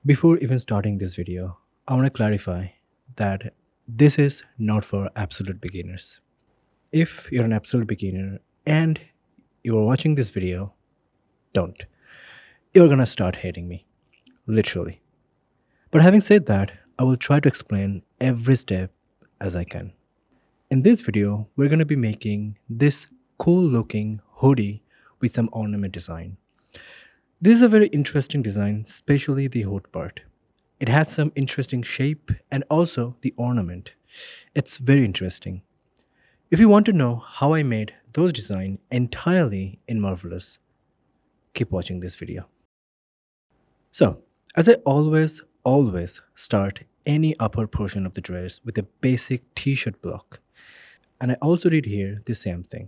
Before even starting this video, I want to clarify that this is not for absolute beginners. If you're an absolute beginner and you are watching this video, don't. You're gonna start hating me, literally. But having said that, I will try to explain every step as I can. In this video, we're gonna be making this cool looking hoodie with some ornament design. This is a very interesting design, especially the hood part. It has some interesting shape and also the ornament. It's very interesting. If you want to know how I made those designs entirely in Marvelous, keep watching this video. So, as I always start any upper portion of the dress with a basic t-shirt block. And I also did here the same thing.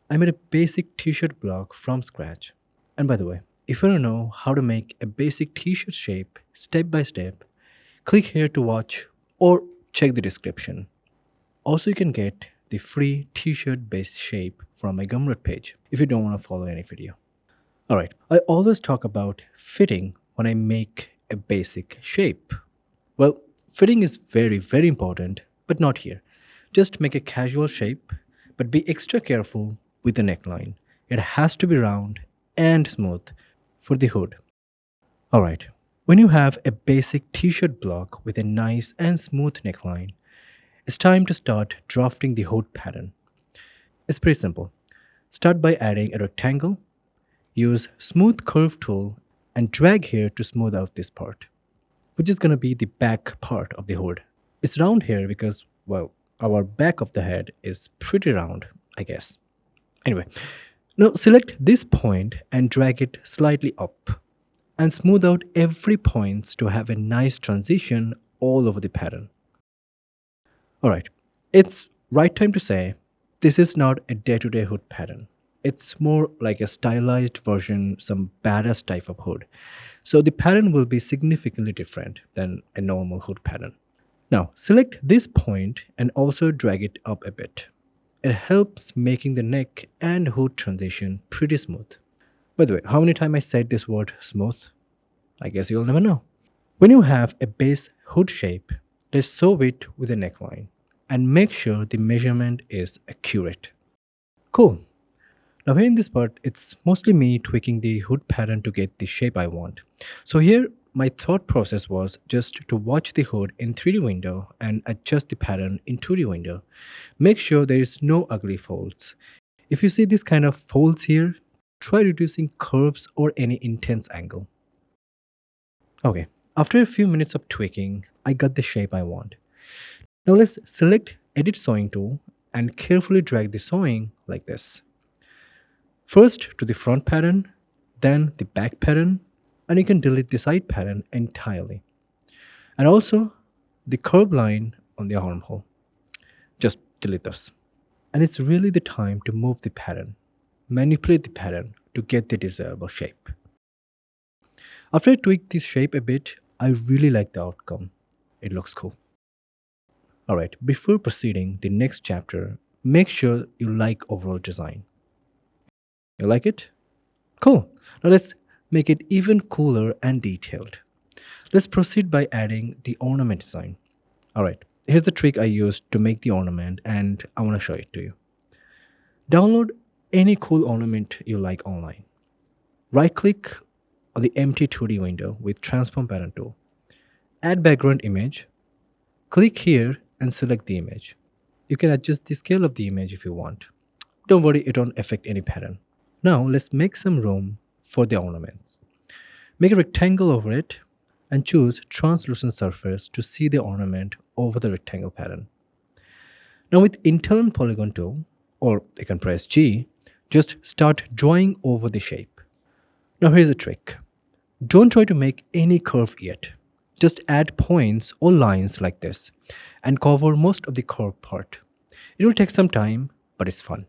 I made a basic t-shirt block from scratch. And by the way, if you want to know how to make a basic t-shirt shape step by step, click here to watch or check the description. Also, you can get the free t-shirt based shape from my Gumroad page if you don't want to follow any video. Alright, I always talk about fitting when I make a basic shape. Well, fitting is very important, but not here. Just make a casual shape, but be extra careful with the neckline. It has to be round and smooth for the hood. Alright, when you have a basic t-shirt block with a nice and smooth neckline, it's time to start drafting the hood pattern. It's pretty simple. Start by adding a rectangle, use smooth curve tool and drag here to smooth out this part, which is going to be the back part of the hood. It's round here because, well, our back of the head is pretty round, I guess. Anyway, now select this point and drag it slightly up and smooth out every point to have a nice transition all over the pattern. Alright, it's right time to say this is not a day-to-day hood pattern. It's more like a stylized version, some badass type of hood. So the pattern will be significantly different than a normal hood pattern. Now select this point and also drag it up a bit. It helps making the neck and hood transition pretty smooth. By the way, how many times I said this word smooth? I guess you'll never know. When you have a base hood shape, let's sew it with a neckline and make sure the measurement is accurate. Cool. Now here in this part, it's mostly me tweaking the hood pattern to get the shape I want. So here, my thought process was just to watch the hood in 3D window and adjust the pattern in 2D window. Make sure there is no ugly folds. If you see this kind of folds here, try reducing curves or any intense angle. Okay, after a few minutes of tweaking, I got the shape I want. Now let's select Edit Sewing tool and carefully drag the sewing like this. First to the front pattern, then the back pattern, and you can delete the side pattern entirely. And also the curve line on the armhole. Just delete those. And it's really the time to move the pattern, manipulate the pattern to get the desirable shape. After I tweak this shape a bit, I really like the outcome. It looks cool. Alright, before proceeding the next chapter, make sure you like overall design. You like it? Cool. Now let's make it even cooler and detailed. Let's proceed by adding the ornament design. Alright, here's the trick I used to make the ornament and I want to show it to you. Download any cool ornament you like online. Right click on the empty 2D window with transform pattern tool. Add background image. Click here and select the image. You can adjust the scale of the image if you want. Don't worry, it won't affect any pattern. Now let's make some room for the ornaments. Make a rectangle over it and choose translucent surface to see the ornament over the rectangle pattern. Now with internal polygon tool, or you can press G, just start drawing over the shape. Now here's a trick. Don't try to make any curve yet. Just add points or lines like this and cover most of the curve part. It will take some time, but it's fun,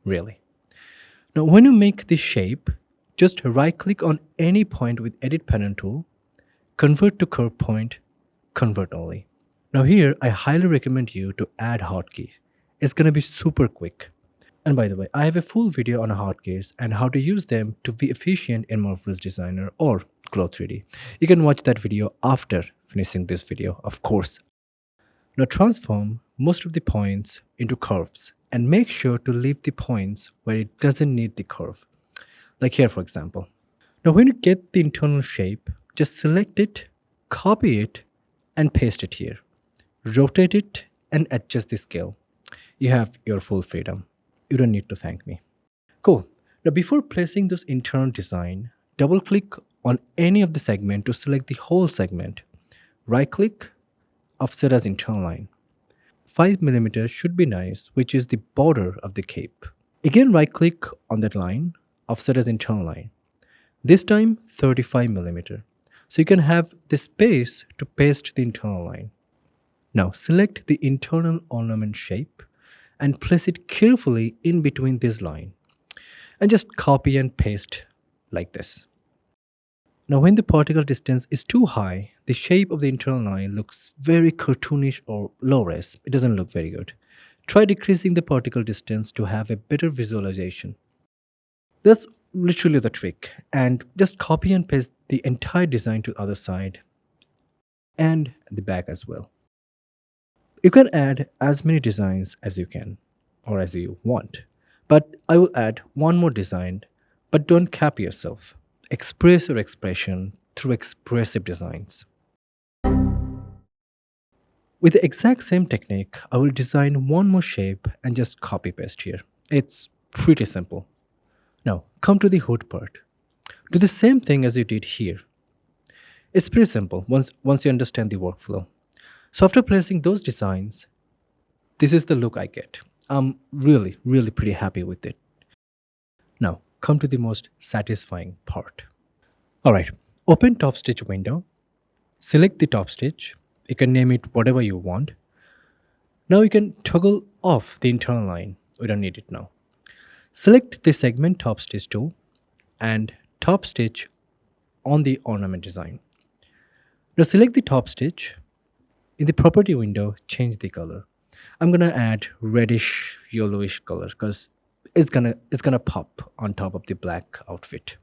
really. Now when you make this shape, just right click on any point with edit pattern tool, convert to curve point, convert only. Now here I highly recommend you to add hotkeys. It's gonna be super quick. And by the way, I have a full video on hotkeys and how to use them to be efficient in Marvelous Designer or Cloak3D. You can watch that video after finishing this video, of course. Now transform most of the points into curves and make sure to leave the points where it doesn't need the curve. Like here, for example. Now when you get the internal shape, just select it, copy it, and paste it here. Rotate it and adjust the scale. You have your full freedom. You don't need to thank me. Cool. Now before placing this internal design, double click on any of the segment to select the whole segment. Right click, offset as internal line. 5mm should be nice, which is the border of the cape. Again right click on that line, offset as internal line. This time 35mm. So you can have the space to paste the internal line. Now select the internal ornament shape and place it carefully in between this line. And just copy and paste like this. Now when the particle distance is too high, the shape of the internal line looks very cartoonish or low res. It doesn't look very good. Try decreasing the particle distance to have a better visualization. That's literally the trick. And just copy and paste the entire design to the other side and the back as well. You can add as many designs as you can or as you want. But I will add one more design, but don't cap yourself. Express your expression through expressive designs. With the exact same technique, I will design one more shape and just copy paste here. It's pretty simple. Now, come to the hood part. Do the same thing as you did here. It's pretty simple once you understand the workflow. So after placing those designs, this is the look I get. I'm really pretty happy with it. Now, come to the most satisfying part. Alright, open top stitch window. Select the top stitch. You can name it whatever you want. Now you can toggle off the internal line. We don't need it now. Select the segment top stitch tool and top stitch on the ornament design. Now select the top stitch. In the property window, change the color. I'm gonna add reddish yellowish color because it's gonna pop on top of the black outfit.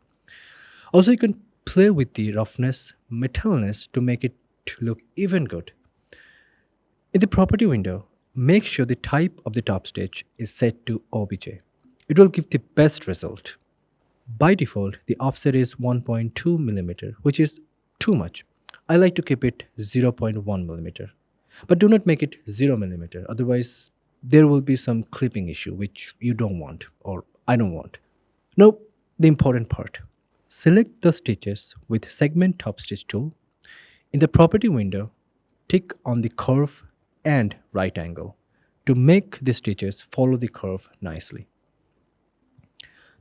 Also, you can play with the roughness, metalness to make it look even good. In the property window, make sure the type of the top stitch is set to OBJ. It will give the best result. By default, the offset is 1.2mm, which is too much. I like to keep it 0.1mm. But do not make it 0mm, otherwise there will be some clipping issue which you don't want or I don't want. Now, the important part. Select the stitches with segment top stitch tool. In the property window, tick on the curve and right angle to make the stitches follow the curve nicely.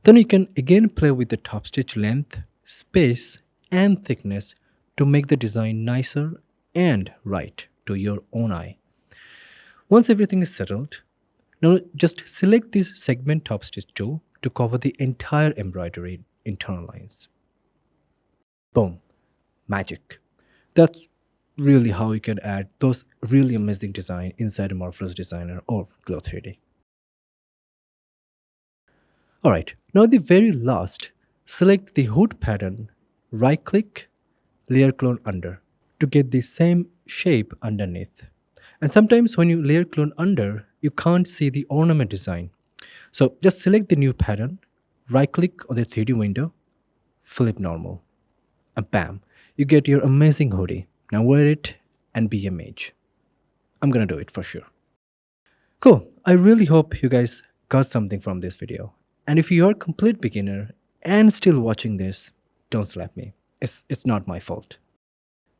Then you can again play with the top stitch length, space and thickness to make the design nicer and right to your own eye. Once everything is settled, now just select the segment top stitch tool to cover the entire embroidery internal lines. Boom, magic. That's really how you can add those really amazing design inside a Morpholess Designer or Cloak3D. Alright, now the very last, select the hood pattern, right click, layer clone under to get the same shape underneath. And sometimes when you layer clone under, you can't see the ornament design. So just select the new pattern, right click on the 3D window, flip normal, and bam, you get your amazing hoodie. Now wear it and be a mage. I'm gonna do it for sure. Cool, I really hope you guys got something from this video. And if you're a complete beginner and still watching this, don't slap me. It's not my fault.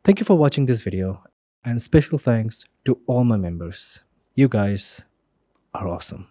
Thank you for watching this video, and special thanks to all my members. You guys are awesome.